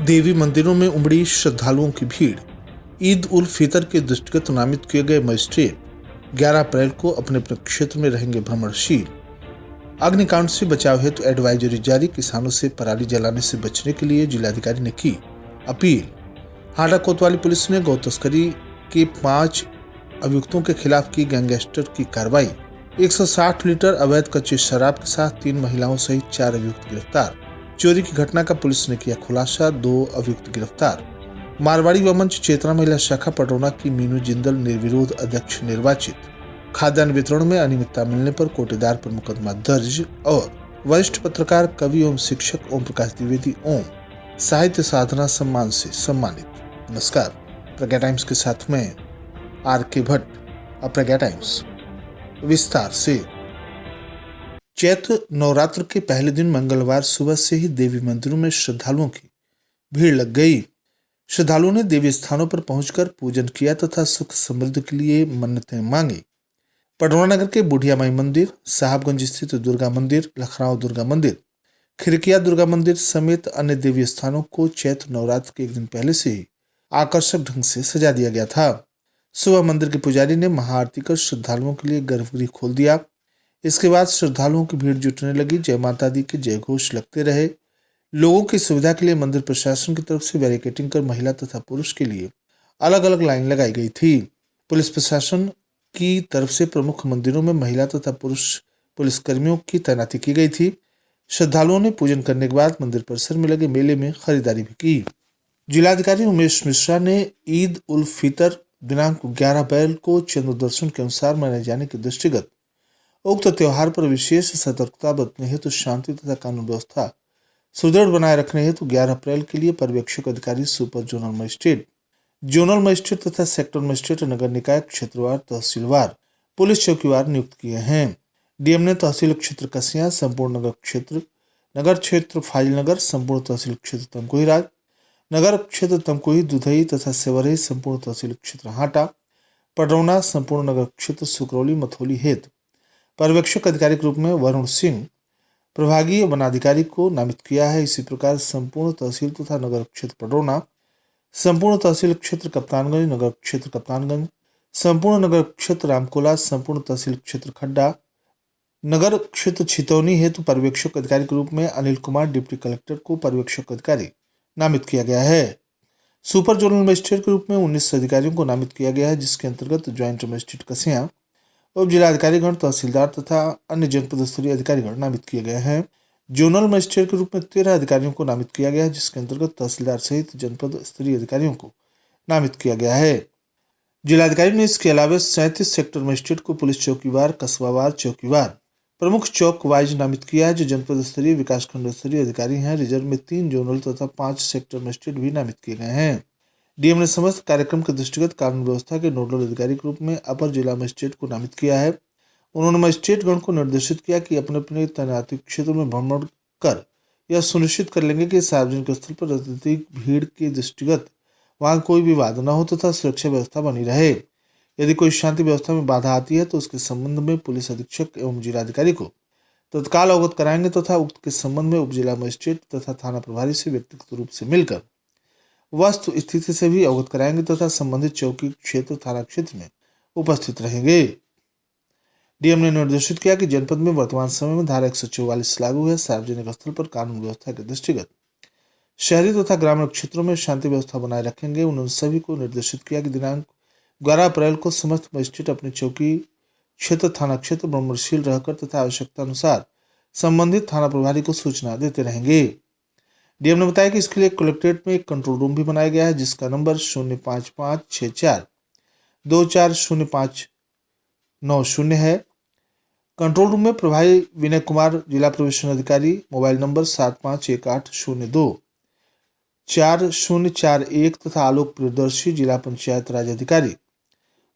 देवी मंदिरों में उमड़ी श्रद्धालुओं की भीड़। ईद उल फितर के दृष्टिगत नामित किए गए मजिस्ट्रेट 11 अप्रैल को अपने अपने क्षेत्र में रहेंगे भ्रमणशील। अग्निकांड से बचाव हेतु एडवाइजरी जारी। किसानों से पराली जलाने से बचने के लिए जिलाधिकारी ने की अपील। हाटा कोतवाली पुलिस ने गौ तस्करी के 5 अभियुक्तों के खिलाफ की गैंगस्टर की कार्रवाई। 160 लीटर अवैध कच्ची शराब के साथ 3 महिलाओं सहित 4 अभियुक्त गिरफ्तार। चोरी की घटना का पुलिस ने किया खुलासा, 2 अभियुक्त गिरफ्तार। मारवाड़ी व मंच चेतना महिला शाखा पटौना की मीनू जिंदल निर्विरोध अध्यक्ष निर्वाचित। खाद्यान्न वितरण में अनियमितता मिलने पर कोटेदार पर मुकदमा दर्ज। और वरिष्ठ पत्रकार, कवि एवं शिक्षक ओम प्रकाश द्विवेदी ओम साहित्य साधना सम्मान से सम्मानित। नमस्कार, प्रज्ञा टाइम्स के साथ में आर.के. भट्ट। अब प्रज्ञा टाइम्स विस्तार से। चैत्र नवरात्र के पहले दिन मंगलवार सुबह से ही देवी मंदिरों में श्रद्धालुओं की भीड़ लग गई। श्रद्धालुओं ने देवी स्थानों पर पहुंचकर पूजन किया तथा सुख समृद्धि के लिए मन्नतें मांगी। पटौना नगर के बुढ़िया माई मंदिर, साहबगंज स्थित दुर्गा मंदिर, लखनऊ दुर्गा मंदिर, खिरकिया दुर्गा मंदिर समेत अन्य देवी स्थानों को चैत्र नवरात्र के एक दिन पहले से ही आकर्षक ढंग से सजा दिया गया था। सुबह मंदिर के पुजारी ने महाआरती कर श्रद्धालुओं के लिए गर्भगृह खोल दिया। इसके बाद श्रद्धालुओं की भीड़ जुटने लगी। जय माता दी के जय घोष लगते रहे। लोगों की सुविधा के लिए मंदिर प्रशासन की तरफ से बैरिकेडिंग कर महिला तथा पुरुष के लिए अलग अलग लाइन लगाई गई थी। पुलिस प्रशासन की तरफ से प्रमुख मंदिरों में महिला तथा पुरुष पुलिसकर्मियों की तैनाती की गई थी। श्रद्धालुओं ने पूजन करने के बाद मंदिर परिसर में लगे मेले में खरीदारी भी की। जिलाधिकारी उमेश मिश्रा ने ईद उल फितर दिनांक 11 अप्रैल को चंद्र दर्शन के अनुसार मनाए जाने के दृष्टिगत उक्त त्योहार पर विशेष सतर्कता बरतने हेतु शांति तथा कानून व्यवस्था सुदृढ़ बनाए रखने हेतु 11 अप्रैल के लिए पर्यवेक्षक अधिकारी, super zonal magistrate, zonal magistrate तथा सेक्टर मजिस्ट्रेट, नगर निकाय, क्षेत्रवार, तहसीलवार, पुलिस चौकीवार नियुक्त किए हैं। डीएम ने तहसील क्षेत्र कसिया, संपूर्ण नगर क्षेत्र फाजिलनगर, संपूर्ण तहसील क्षेत्र तमकुही राज, नगर क्षेत्र तमकुही दुधई तथा सेवरही, संपूर्ण तहसील क्षेत्र हाटा, पटौना, संपूर्ण नगर क्षेत्र सुकरौली मथौली हेतु पर्यवेक्षक अधिकारी के रूप में वरुण सिंह प्रभागीय वनाधिकारी को नामित किया है। इसी प्रकार संपूर्ण तहसील तथा नगर क्षेत्र पटौना, संपूर्ण तहसील क्षेत्र कप्तानगंज, नगर क्षेत्र कप्तानगंज, संपूर्ण नगर क्षेत्र रामकोला, संपूर्ण तहसील क्षेत्र खड्डा, नगर क्षेत्र छितौनी हेतु पर्यवेक्षक अधिकारी के रूप में अनिल कुमार डिप्टी कलेक्टर को पर्यवेक्षक अधिकारी नामित किया गया है। सुपर जोनल मजिस्ट्रेट के रूप में 19 अधिकारियों को नामित किया गया है, जिसके अंतर्गत ज्वाइंट मजिस्ट्रेट कसिया, उप जिलाधिकारीगण, तहसीलदार तथा अन्य जनपद स्तरीय अधिकारीगण नामित किए गए हैं। जोनल मजिस्ट्रेट के रूप में 13 अधिकारियों को नामित किया गया है, जिसके अंतर्गत तहसीलदार सहित जनपद स्तरीय अधिकारियों को नामित किया गया है। जिलाधिकारी ने इसके अलावा 37 सेक्टर मजिस्ट्रेट को पुलिस चौकीवार, कस्बावार चौकीवार, प्रमुख चौक वाइज नामित किया है, जो जनपद स्तरीय, विकासखंड स्तरीय अधिकारी हैं। रिजर्व में 3 जोनल तथा 5 सेक्टर मजिस्ट्रेट भी नामित किए गए हैं। डीएम ने समस्त कार्यक्रम के दृष्टिगत कानून व्यवस्था के नोडल अधिकारी के रूप में अपर जिला मजिस्ट्रेट को नामित किया है। उन्होंने मजिस्ट्रेट गण को निर्देशित किया कि अपने अपने तैनाती क्षेत्र में भ्रमण कर यह सुनिश्चित कर लेंगे कि सार्वजनिक स्थल पर अत्यधिक भीड़ के दृष्टिगत वहां कोई विवाद न हो तथा सुरक्षा व्यवस्था बनी रहे। यदि कोई शांति व्यवस्था में बाधा आती है तो उसके संबंध में पुलिस अधीक्षक एवं जिलाधिकारी को तत्काल अवगत कराएंगे तथा उक्त के संबंध में उप जिला मजिस्ट्रेट तथा थाना प्रभारी से व्यक्तिगत रूप से मिलकर वस्तु स्थिति से भी अवगत कराएंगे तथा संबंधित चौकी क्षेत्र, थाना क्षेत्र में उपस्थित रहेंगे। डीएम ने निर्देशित किया कि जनपद में वर्तमान समय में धारा 144 लागू है। सार्वजनिक स्थल पर कानून व्यवस्था के दृष्टिगत शहरी तथा ग्रामीण क्षेत्रों में शांति व्यवस्था बनाए रखेंगे। उन्होंने सभी को निर्देशित किया कि दिनांक 12 अप्रैल को समस्त मजिस्ट्रेट अपने चौकी क्षेत्र, थाना क्षेत्र भ्रमणशील रहकर तथा आवश्यकता अनुसार संबंधित थाना प्रभारी को सूचना देते रहेंगे। डीएम ने बताया कि इसके लिए कलेक्ट्रेट में एक कंट्रोल रूम भी बनाया गया है, जिसका नंबर 05564240590 है। कंट्रोल रूम में प्रभारी विनय कुमार, जिला प्रोबेशन अधिकारी, मोबाइल नंबर 7518024041 तथा आलोक प्रियदर्शी, जिला पंचायत राज अधिकारी,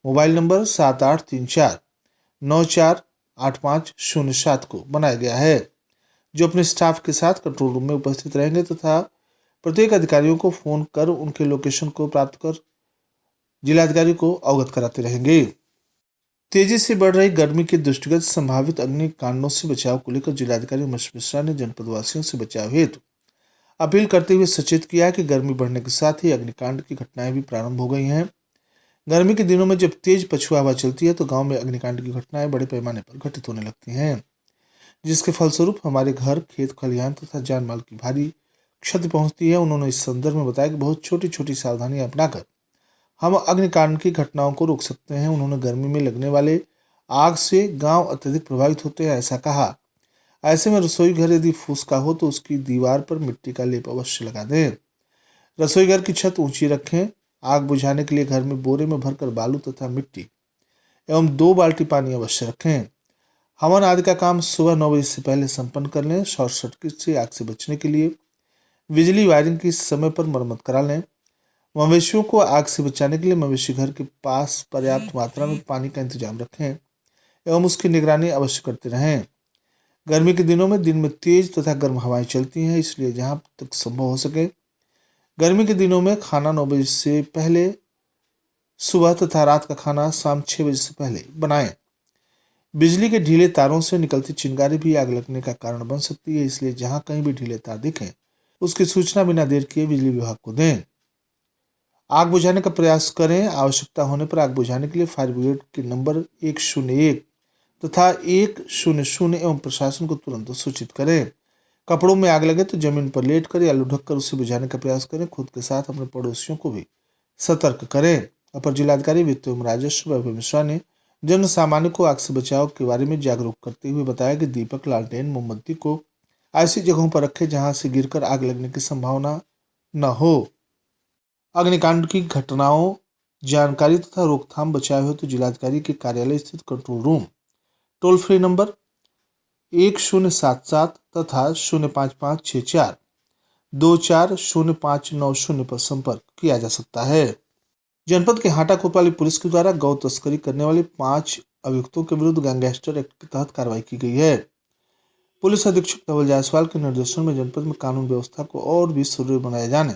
मोबाइल नंबर 7834948507 को बनाया गया है, जो अपने स्टाफ के साथ कंट्रोल रूम में उपस्थित रहेंगे तथा प्रत्येक अधिकारियों को फोन कर उनके लोकेशन को प्राप्त कर जिलाधिकारी को अवगत कराते रहेंगे। तेजी से बढ़ रही गर्मी के दृष्टिगत संभावित अग्निकांडों से बचाव को लेकर जिलाधिकारी उमेश मिश्रा ने जनपदवासियों से बचाव हेतु अपील करते हुए सचेत किया है कि गर्मी बढ़ने के साथ ही अग्निकांड की घटनाएं भी प्रारंभ हो गई हैं। गर्मी के दिनों में जब तेज पछुआ हवा चलती है तो गांव में अग्निकांड की घटनाएं बड़े पैमाने पर घटित होने लगती हैं, जिसके फलस्वरूप हमारे घर, खेत खलिहान तथा जान माल की भारी क्षति पहुंचती है। उन्होंने इस संदर्भ में बताया कि बहुत छोटी छोटी सावधानियां अपनाकर हम अग्निकांड की घटनाओं को रोक सकते हैं। उन्होंने गर्मी में लगने वाले आग से गांव अत्यधिक प्रभावित होते हैं, ऐसा कहा। ऐसे में रसोई घर यदि फूस का हो तो उसकी दीवार पर मिट्टी का लेप अवश्य लगा दें। रसोई घर की छत ऊंची रखें। आग बुझाने के लिए घर में बोरे में भरकर बालू तथा मिट्टी एवं 2 बाल्टी पानी अवश्य रखें। हवन आदि का काम सुबह 9 बजे से पहले संपन्न कर लें। शॉर्ट सर्किट से आग से बचने के लिए बिजली वायरिंग की समय पर मरम्मत करा लें। मवेशियों को आग से बचाने के लिए मवेशी घर के पास पर्याप्त मात्रा में पानी का इंतजाम रखें एवं उसकी निगरानी अवश्य करते रहें। गर्मी के दिनों में दिन में तेज तथा गर्म हवाएं चलती हैं, इसलिए जहां तक संभव हो सके गर्मी के दिनों में खाना 9 बजे से पहले सुबह तथा रात का खाना शाम 6 बजे से पहले बनाएं। बिजली के ढीले तारों से निकलती चिंगारी भी आग लगने का कारण बन सकती है, इसलिए जहां कहीं भी ढीले तार दिखें उसकी सूचना बिना देर किए बिजली विभाग को दें। आग बुझाने का प्रयास करें। आवश्यकता होने पर आग बुझाने के लिए फायर ब्रिगेड के नंबर 101 तथा 100 एवं प्रशासन को तुरंत सूचित करें। कपड़ों में आग लगे तो जमीन पर लेट कर या लुढ़क कर उसे बुझाने का प्रयास करें। खुद के साथ अपने पड़ोसियों को भी सतर्क करें। अपर जिलाधिकारी वित्त एवं राजस्व वैभव मिश्रा ने जन सामान्य को आग से बचाव के बारे में जागरूक करते हुए बताया कि दीपक, लालटेन, मोमबत्ती को ऐसी जगहों पर रखें जहां से गिरकर आग लगने की संभावना न हो। अग्निकांड की घटनाओं, जानकारी तथा रोकथाम बचाव हेतु जिलाधिकारी के कार्यालय स्थित control room, toll free number 1077 तथा 05564 240590 पर संपर्क किया जा सकता है। जनपद के हाटा कोतवाली पुलिस के द्वारा गौ तस्करी करने वाले 5 अभियुक्तों के विरुद्ध गैंगस्टर एक्ट के तहत कार्रवाई की गई है। पुलिस अधीक्षक धवल जायसवाल के निर्देशन में जनपद में कानून व्यवस्था को और भी सुदृढ़ बनाए जाने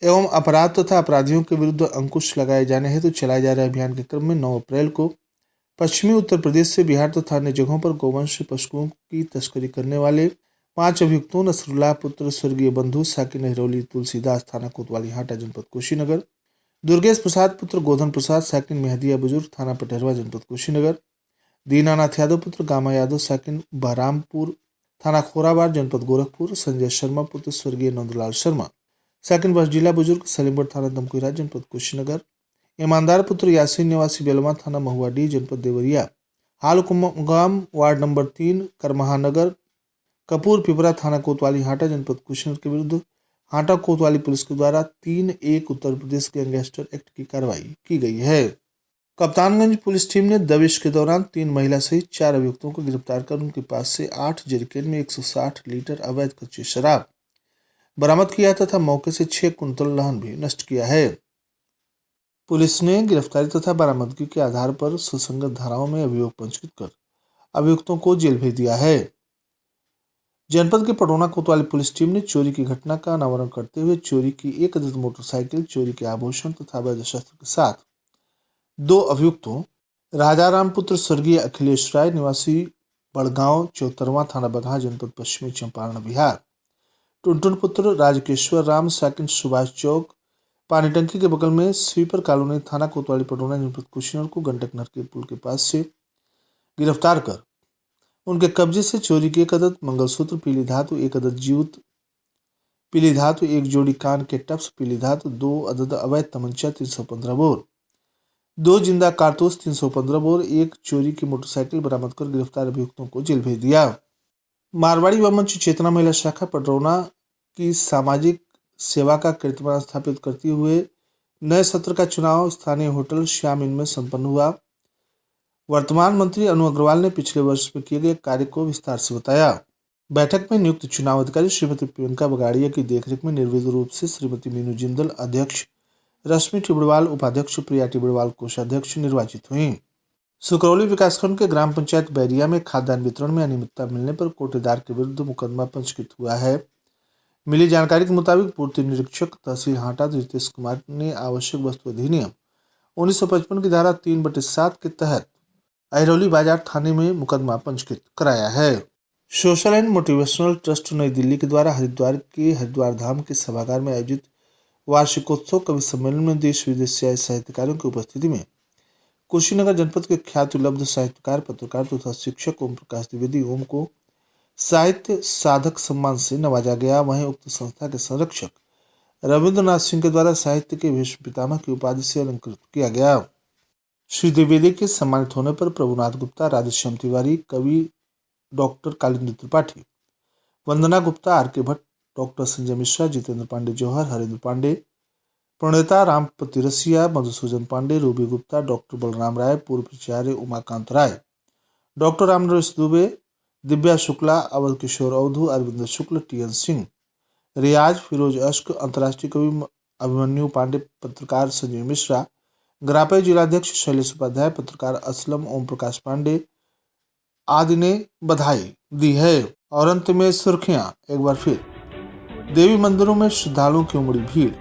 एवं अपराध तथा अपराधियों के विरुद्ध अंकुश लगाए जाने हेतु चलाए जा रहे अभियान के क्रम में 9 अप्रैल को पश्चिमी उत्तर प्रदेश से बिहार तथा अन्य जगहों पर गौवंश पशुओं की तस्करी करने वाले 5 अभियुक्तों नसरुल्लाह पुत्र स्वर्गीय बंधु साकिन नेहरौली तुलसीदास थाना कोतवाली हाटा जनपद कुशीनगर, दुर्गेश प्रसाद पुत्र गोधन प्रसाद साकिन मेहदिया बुजुर्ग थाना पटहरवा जनपद कुशीनगर, दीनानाथ यादव पुत्र गामा यादव साकिन बहरामपुर थाना खोराबार जनपद गोरखपुर, संजय शर्मा पुत्र स्वर्गीय नंदलाल शर्मा साकिन बस जिला बुजुर्ग सलीमगढ़ थाना दमकुरा जनपद कुशीनगर, ईमानदार पुत्र यासीन निवासी बेलवा थाना महुआडीह जनपद देवरिया, हालकुमगाम वार्ड नंबर 3 करमहानगर, कपूर पिपरा थाना कोतवाली हाटा जनपद कुशीनगर के विरुद्ध हाटा कोतवाली पुलिस के द्वारा 3-1 उत्तर प्रदेश गैंगस्टर एक्ट की कार्रवाई की गई है। कप्तानगंज पुलिस टीम ने दबिश के दौरान 3 महिला सहित 4 अभियुक्तों को गिरफ्तार कर उनके पास से 8 जरिकेन में 160 लीटर अवैध कच्ची शराब बरामद किया तथा मौके से 6 कुंतल लहन भी नष्ट किया है। पुलिस ने गिरफ्तारी तथा बरामदगी के आधार पर सुसंगत धाराओं में अभियोग पंजीकृत कर अभियुक्तों को जेल भेज दिया है। जनपद के पटौना कोतवाली पुलिस टीम ने चोरी की घटना का अनावरण करते हुए चोरी की 1 अदद मोटरसाइकिल, चोरी के आभूषण तथा अवैध शस्त्र के साथ 2 अभियुक्तों राजाराम पुत्र स्वर्गीय अखिलेश राय निवासी बड़गांव चौतरवा थाना बगहा जनपद पश्चिमी चंपारण बिहार, टुनटुन पुत्र राजकेश्वर राम साकिन सुभाष चौक पानी टंकी के बगल में स्वीपर कॉलोनी थाना कोतवाली पटौना जनपद कुशीनगर को गंडक नहर के पुल के पास से गिरफ्तार कर उनके कब्जे से चोरी की 1 अदद मंगलसूत्र पीली धातु, 1 अदद जीवित पीली धातु, 1 जोड़ी कान के टप्स पीली धातु, 2 अदद अवैध तमंचा 315 बोर, 2 जिंदा कारतूस 315 बोर, 1 चोरी की मोटरसाइकिल बरामद कर गिरफ्तार अभियुक्तों को जेल भेज दिया। मारवाड़ी व मंच चेतना महिला शाखा पटरौना की सामाजिक सेवा का कीर्तिमान स्थापित करते हुए नए सत्र का चुनाव स्थानीय होटल श्याम इन में संपन्न हुआ। वर्तमान मंत्री अनु अग्रवाल ने पिछले वर्ष में किए गए कार्य को विस्तार से बताया। बैठक में नियुक्त चुनाव अधिकारी श्रीमती प्रियंका बगाड़िया की देखरेख में निर्विघ्न रूप से श्रीमती मीनू जिंदल अध्यक्ष, रश्मि टिबड़वाल उपाध्यक्ष, प्रिया टिबड़वाल कोषाध्यक्ष निर्वाचित हुई। सुकरौली विकासखंड के ग्राम पंचायत बैरिया में खाद्यान्न वितरण में अनियमितता मिलने पर कोटेदार के विरुद्ध मुकदमा पंजीकृत हुआ है। मिली जानकारी के मुताबिक पूर्ति निरीक्षक तहसील हाटा रितेश कुमार ने आवश्यक वस्तु अधिनियम 1955 की धारा 3/7 के तहत अहिरौली बाजार थाने में मुकदमा पंजीकृत कराया है। सोशल एंड मोटिवेशनल ट्रस्ट नई दिल्ली के द्वारा हरिद्वार के हरिद्वार धाम के सभागार में आयोजित वार्षिकोत्सव कवि सम्मेलन में देश विदेश से आए साहित्यकारों की उपस्थिति में कुशीनगर जनपद के ख्याति लब्ध साहित्यकार, पत्रकार तथा शिक्षक ओम प्रकाश द्विवेदी ओम को साहित्य साधक सम्मान से नवाजा गया। वहीं उक्त संस्था के संरक्षक रविंद्रनाथ सिंह के द्वारा साहित्य के भीष्म पितामह की उपाधि से अलंकृत किया गया। श्री द्विवेदी के सम्मानित होने पर प्रभुनाथ गुप्ता, राधेश्याम तिवारी, कवि doctor Kalindi Tripathi, Vandana Gupta, R K Bhatt, doctor Sanjay Mishra, Jitendra Pandey Jauhar, Harendra Pandey, प्रणेता रामपति रसिया, मधुसूदन पांडे, रूबी गुप्ता, डॉक्टर बलराम राय, पूर्व प्राचार्य Umakant Rai, doctor Ramnaresh Dubey, Divya Shukla, Awadh Kishore Awadhu, Arvind Shukla, T N Singh, Riyaz, Firoz Ashk, अंतर्राष्ट्रीय कवि अभिमन्यु पांडे, पत्रकार संजय मिश्रा, ग्रापे जिलाध्यक्ष शैलेश उपाध्याय, पत्रकार असलम, ओम प्रकाश पांडे आदि ने बधाई दी है। और अंत में सुर्खियां एक बार फिर। देवी मंदिरों में श्रद्धालुओं की उमड़ी भीड़।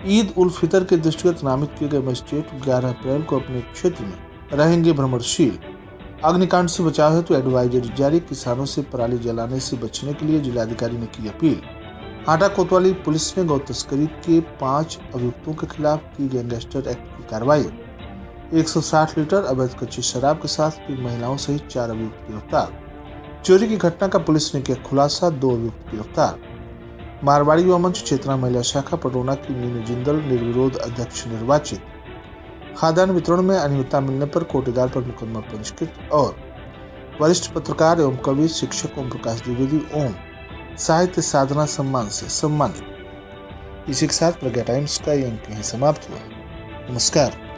ईद उल फितर के दृष्टिगत नामित किए गए मजिस्ट्रेट 11 अप्रैल को अपने क्षेत्र में रहेंगे भ्रमणशील। अग्निकांड से बचाव हेतु एडवाइजरी जारी। किसानों से पराली जलाने से बचने के लिए जिलाधिकारी ने की अपील। हाटा कोतवाली पुलिस ने गौ तस्करी के 5 अभियुक्तों के खिलाफ की गैंगस्टर एक्ट की कार्रवाई। 160 लीटर अवैध कच्ची शराब के साथ 3 महिलाओं सहित 4 अभियुक्त गिरफ्तार। चोरी की घटना का पुलिस ने किया खुलासा, 2 अभियुक्त गिरफ्तार। मारवाड़ी युवा मंच चेतना महिला शाखा पटोना की मीनू जिंदल निर्विरोध अध्यक्ष निर्वाचित। खाद्यान्न वितरण में अनियमितता मिलने पर कोटेदार पर मुकदमा पंजीकृत। और वरिष्ठ पत्रकार एवं कवि शिक्षक ओम प्रकाश द्विवेदी ओम साहित्य साधना सम्मान से सम्मानित। इसी के साथ प्रज्ञा टाइम्स का ये अंक यहीं समाप्त हुआ। नमस्कार।